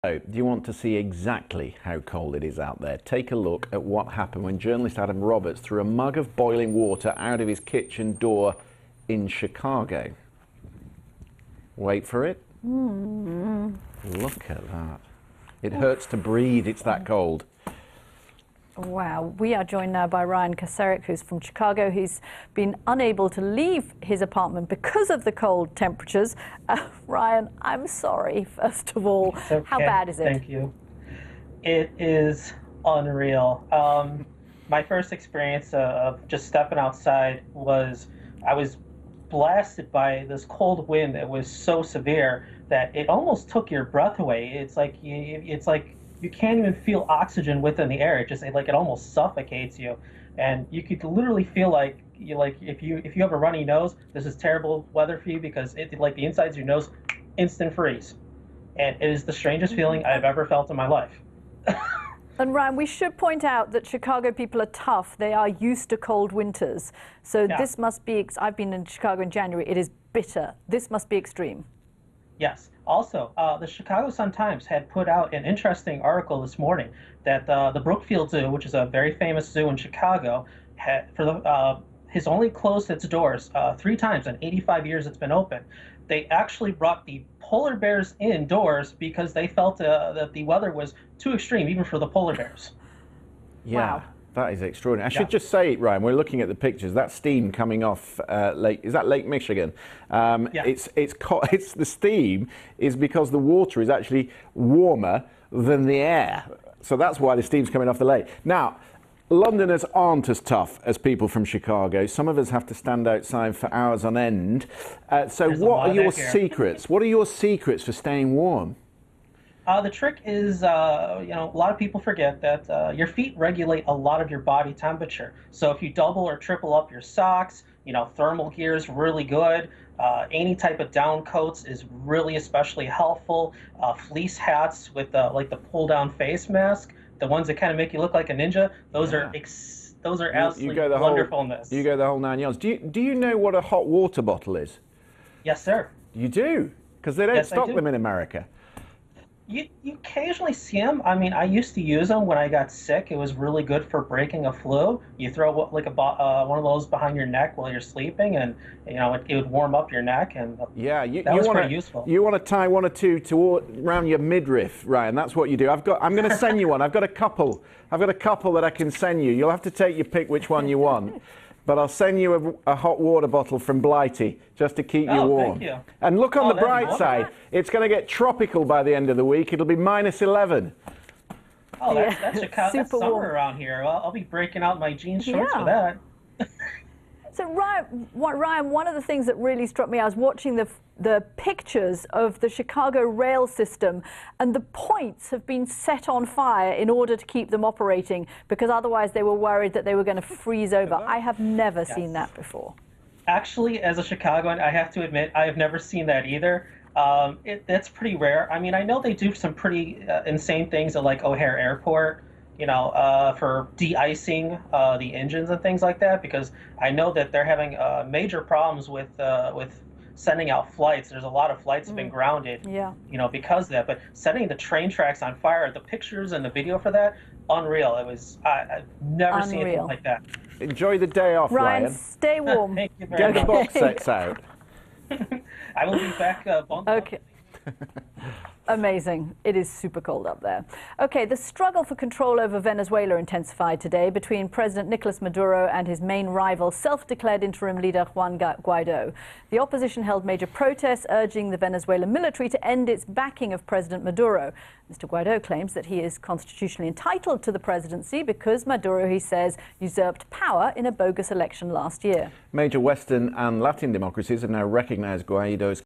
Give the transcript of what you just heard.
So, do you want to see exactly how cold it is out there? Take a look at what happened when journalist Adam Roberts threw a mug of boiling water out of his kitchen door in Chicago. Wait for it. Look at that. It hurts to breathe, it's that cold. Wow. We are joined now by Ryan Kacerik, who's from Chicago. He's been unable to leave his apartment because of the cold temperatures. Ryan, I'm sorry, first of all. It's okay. How bad is it? Thank you. It is unreal. My first experience of just stepping outside was I was blasted by this cold wind that was so severe that it almost took your breath away. It's like you can't even feel oxygen within the air. It almost suffocates you, and you could literally feel like if you have a runny nose, this is terrible weather for you because the insides of your nose instant freeze, and it is the strangest feeling I've ever felt in my life. And Ryan, we should point out that Chicago people are tough. They are used to cold winters. So Yeah. This must be, I've been in Chicago in January, it is bitter. This must be extreme. Yes. Also, the Chicago Sun-Times had put out an interesting article this morning that the Brookfield Zoo, which is a very famous zoo in Chicago, has only closed its doors 3 times in 85 years it's been open. They actually brought the polar bears indoors because they felt that the weather was too extreme, even for the polar bears. Yeah, Wow. that is extraordinary. I should just say, Ryan, we're looking at the pictures. That steam coming off Lake Michigan? Yeah. It's the steam is because the water is actually warmer than the air. So that's why the steam's coming off the lake. Now, Londoners aren't as tough as people from Chicago. Some of us have to stand outside for hours on end. So what are your secrets? What are your secrets for staying warm? The trick is, a lot of people forget that your feet regulate a lot of your body temperature. So if you double or triple up your socks, thermal gear is really good. Any type of down coats is really especially helpful. Fleece hats with the pull-down face mask, the ones that kind of make you look like a ninja, those are absolutely wonderfulness. You go the whole 9 yards. Do you know what a hot water bottle is? Yes, sir. You do? Because they don't Yes, stock I do. them in America. You occasionally see them. I mean, I used to use them when I got sick. It was really good for breaking a flu. You throw one of those behind your neck while you're sleeping, and it would warm up your neck, and Yeah, that was pretty useful. You want to tie one or two around your midriff, Ryan. That's what you do. I'm going to send you one. I've got a couple that I can send you. You'll have to take your pick which one you want. But I'll send you a hot water bottle from Blighty just to keep you warm. Thank you. And look on the that'd be bright side. It's going to get tropical by the end of the week. It'll be -11. Oh, that's Chicago. That's Super summer warm. around here. I'll be breaking out my jeans shorts Yeah. for that. So Ryan, one of the things that really struck me, I was watching the pictures of the Chicago rail system, and the points have been set on fire in order to keep them operating, because otherwise they were worried that they were going to freeze over. I have never seen that before. Actually, as a Chicagoan, I have to admit, I have never seen that either. That's pretty rare. I mean, I know they do some pretty insane things at like O'Hare Airport, for de-icing the engines and things like that, because I know that they're having major problems with sending out flights. There's a lot of flights have been grounded, because of that. But setting the train tracks on fire, the pictures and the video for that, unreal. I've never seen anything like that. Enjoy the day off, Ryan. Stay warm. Thank you very Get the much. box sets out. I will be back bundled. Okay. Amazing. It is super cold up there. Okay, the struggle for control over Venezuela intensified today between President Nicolas Maduro and his main rival, self-declared interim leader Juan Guaido. The opposition held major protests urging the Venezuelan military to end its backing of President Maduro. Mr. Guaido claims that he is constitutionally entitled to the presidency because Maduro, he says, usurped power in a bogus election last year. Major Western and Latin democracies have now recognized Guaido's